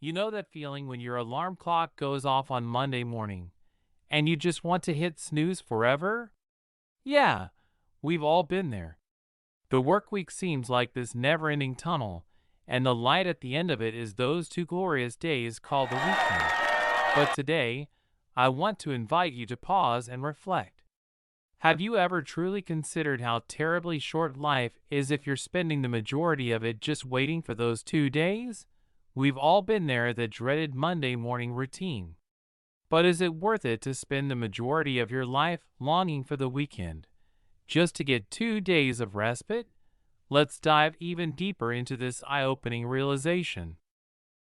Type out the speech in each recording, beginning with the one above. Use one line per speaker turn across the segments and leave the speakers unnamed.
You know that feeling when your alarm clock goes off on Monday morning and you just want to hit snooze forever? Yeah, we've all been there. The work week seems like this never-ending tunnel, and the light at the end of it is those two glorious days called the weekend. But today, I want to invite you to pause and reflect. Have you ever truly considered how terribly short life is if you're spending the majority of it just waiting for those 2 days? We've all been there, the dreaded Monday morning routine. But is it worth it to spend the majority of your life longing for the weekend, just to get 2 days of respite? Let's dive even deeper into this eye-opening realization.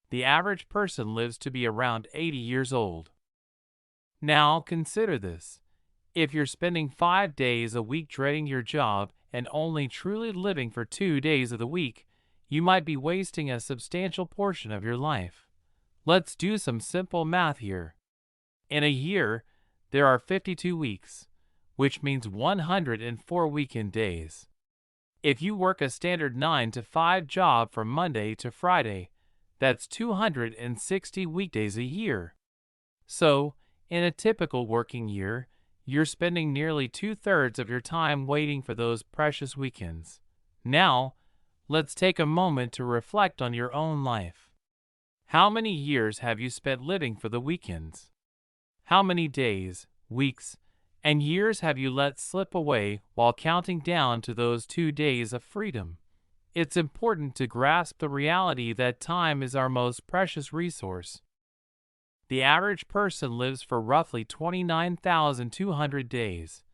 The average person lives to be around 80 years old. Now consider this. If you're spending 5 days a week dreading your job and only truly living for 2 days of the week, you might be wasting a substantial portion of your life. Let's do some simple math here. In a year, there are 52 weeks, which means 104 weekend days. If you work a standard 9 to 5 job from Monday to Friday, that's 260 weekdays a year. So, in a typical working year, you're spending nearly 2/3 of your time waiting for those precious weekends. Now, let's take a moment to reflect on your own life. How many years have you spent living for the weekends? How many days, weeks, and years have you let slip away while counting down to those 2 days of freedom? It's important to grasp the reality that time is our most precious resource. The average person lives for roughly 29,200 days.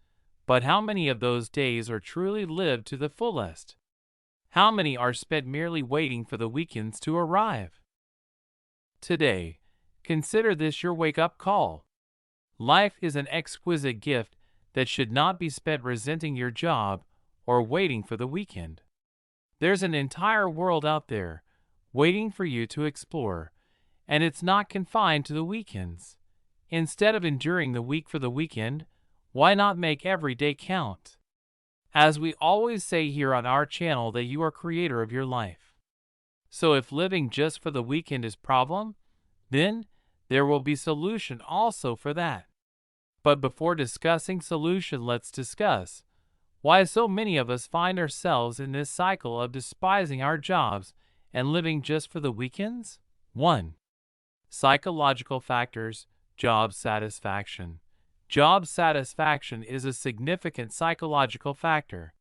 But how many of those days are truly lived to the fullest? How many are spent merely waiting for the weekends to arrive? Today, consider this your wake-up call. Life is an exquisite gift that should not be spent resenting your job or waiting for the weekend. There's an entire world out there waiting for you to explore, and it's not confined to the weekends. Instead of enduring the week for the weekend, why not make every day count? As we always say here on our channel, that you are creator of your life. So if living just for the weekend is problem, then there will be solution also for that. But before discussing solution, let's discuss why so many of us find ourselves in this cycle of despising our jobs and living just for the weekends. 1. Psychological factors. Job satisfaction. Job satisfaction is a significant psychological factor.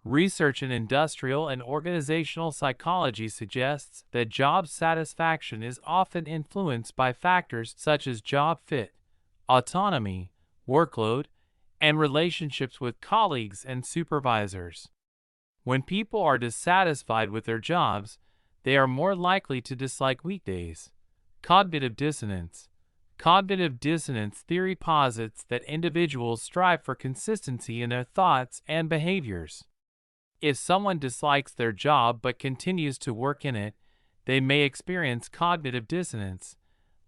Research in industrial and organizational psychology suggests that job satisfaction is often influenced by factors such as job fit, autonomy, workload, and relationships with colleagues and supervisors. When people are dissatisfied with their jobs, they are more likely to dislike weekdays. Cognitive dissonance. Cognitive dissonance theory posits that individuals strive for consistency in their thoughts and behaviors. If someone dislikes their job but continues to work in it, they may experience cognitive dissonance,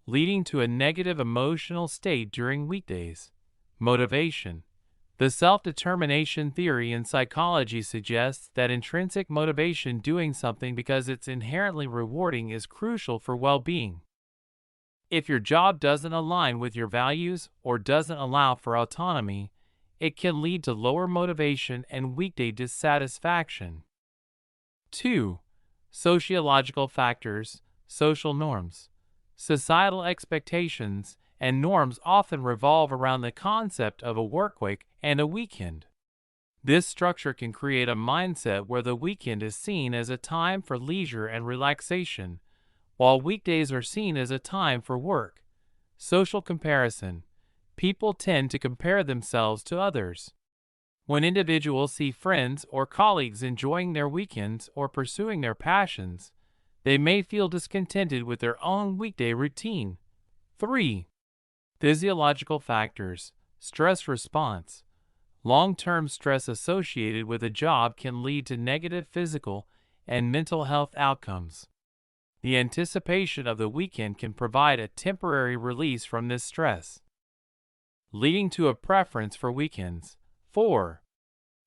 leading to a negative emotional state during weekdays. Motivation. The self-determination theory in psychology suggests that intrinsic motivation, doing something because it's inherently rewarding, is crucial for well-being. If your job doesn't align with your values or doesn't allow for autonomy, it can lead to lower motivation and weekday dissatisfaction. 2. Sociological factors. Social norms. Societal expectations and norms often revolve around the concept of a workweek and a weekend. This structure can create a mindset where the weekend is seen as a time for leisure and relaxation, while weekdays are seen as a time for work. Social comparison. People tend to compare themselves to others. When individuals see friends or colleagues enjoying their weekends or pursuing their passions, they may feel discontented with their own weekday routine. 3. Physiological factors. Stress response. Long-term stress associated with a job can lead to negative physical and mental health outcomes. The anticipation of the weekend can provide a temporary release from this stress, leading to a preference for weekends. 4.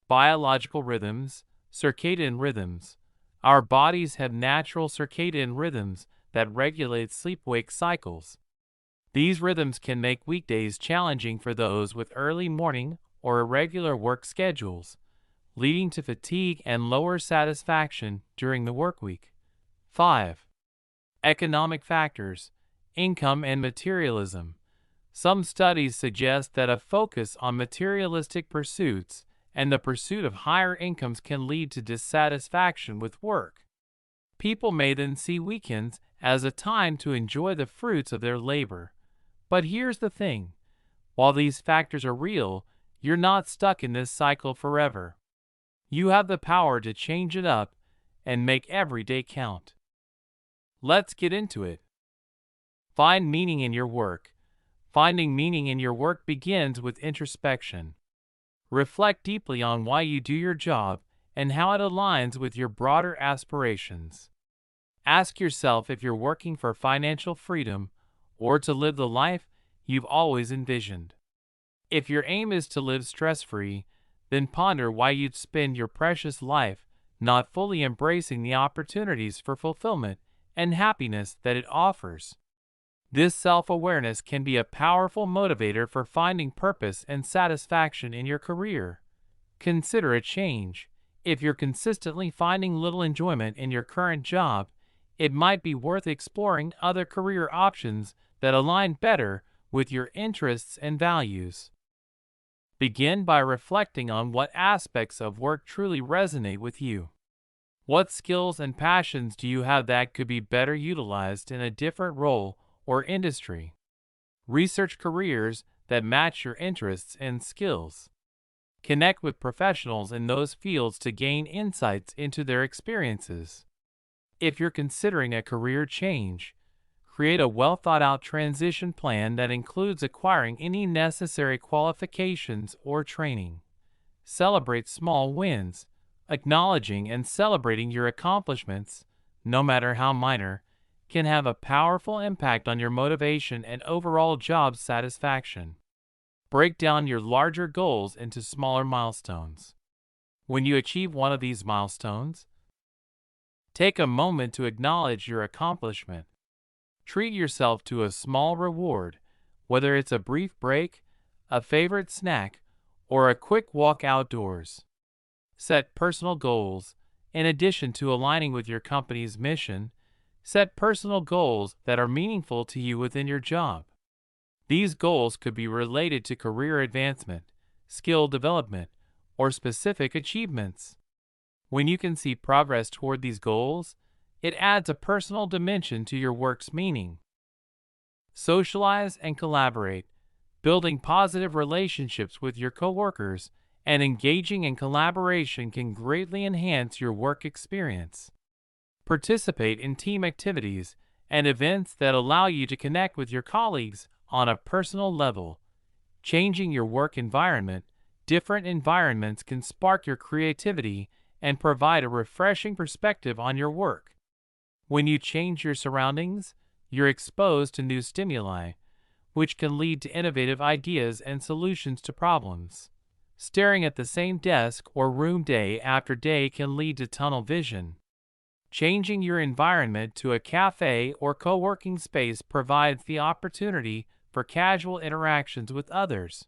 Biological rhythms. Circadian rhythms. Our bodies have natural circadian rhythms that regulate sleep-wake cycles. These rhythms can make weekdays challenging for those with early morning or irregular work schedules, leading to fatigue and lower satisfaction during the workweek. 5. Economic factors, income and materialism. Some studies suggest that a focus on materialistic pursuits and the pursuit of higher incomes can lead to dissatisfaction with work. People may then see weekends as a time to enjoy the fruits of their labor. But here's the thing. While these factors are real, you're not stuck in this cycle forever. You have the power to change it up and make every day count. Let's get into it. Find meaning in your work. Finding meaning in your work begins with introspection. Reflect deeply on why you do your job and how it aligns with your broader aspirations. Ask yourself if you're working for financial freedom or to live the life you've always envisioned. If your aim is to live stress-free, then ponder why you'd spend your precious life not fully embracing the opportunities for fulfillment and happiness that it offers. This self-awareness can be a powerful motivator for finding purpose and satisfaction in your career. Consider a change. If you're consistently finding little enjoyment in your current job, it might be worth exploring other career options that align better with your interests and values. Begin by reflecting on what aspects of work truly resonate with you. What skills and passions do you have that could be better utilized in a different role or industry? Research careers that match your interests and skills. Connect with professionals in those fields to gain insights into their experiences. If you're considering a career change, create a well-thought-out transition plan that includes acquiring any necessary qualifications or training. Celebrate small wins, acknowledging and celebrating your accomplishments, no matter how minor, can have a powerful impact on your motivation and overall job satisfaction. Break down your larger goals into smaller milestones. When you achieve one of these milestones, take a moment to acknowledge your accomplishment. Treat yourself to a small reward, whether it's a brief break, a favorite snack, or a quick walk outdoors. Set personal goals. In addition to aligning with your company's mission, set personal goals that are meaningful to you within your job. These goals could be related to career advancement, skill development, or specific achievements. When you can see progress toward these goals, it adds a personal dimension to your work's meaning. Socialize and collaborate. Building positive relationships with your coworkers and engaging in collaboration can greatly enhance your work experience. Participate in team activities and events that allow you to connect with your colleagues on a personal level. Changing your work environment. Different environments can spark your creativity and provide a refreshing perspective on your work. When you change your surroundings, you're exposed to new stimuli, which can lead to innovative ideas and solutions to problems. Staring at the same desk or room day after day can lead to tunnel vision. Changing your environment to a cafe or co-working space provides the opportunity for casual interactions with others.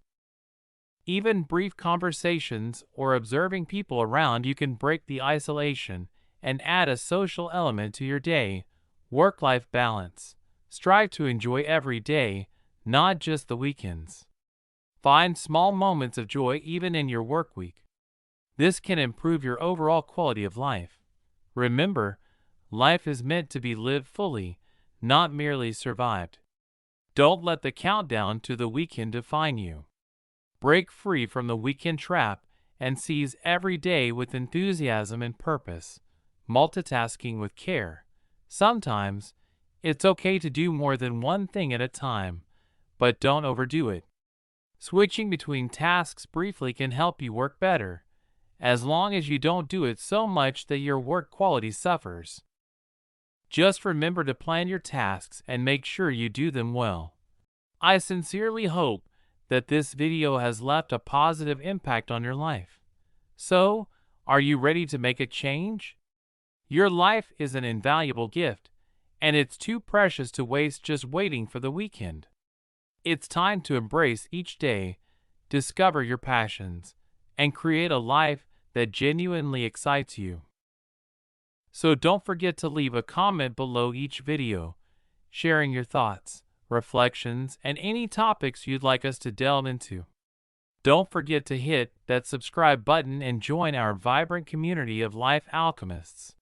Even brief conversations or observing people around you can break the isolation and add a social element to your day. Work-life balance. Strive to enjoy every day, not just the weekends. Find small moments of joy even in your work week. This can improve your overall quality of life. Remember, life is meant to be lived fully, not merely survived. Don't let the countdown to the weekend define you. Break free from the weekend trap and seize every day with enthusiasm and purpose, multitasking with care. Sometimes, it's okay to do more than one thing at a time, but don't overdo it. Switching between tasks briefly can help you work better, as long as you don't do it so much that your work quality suffers. Just remember to plan your tasks and make sure you do them well. I sincerely hope that this video has left a positive impact on your life. So, are you ready to make a change? Your life is an invaluable gift, and it's too precious to waste just waiting for the weekend. It's time to embrace each day, discover your passions, and create a life that genuinely excites you. So don't forget to leave a comment below each video, sharing your thoughts, reflections, and any topics you'd like us to delve into. Don't forget to hit that subscribe button and join our vibrant community of life alchemists.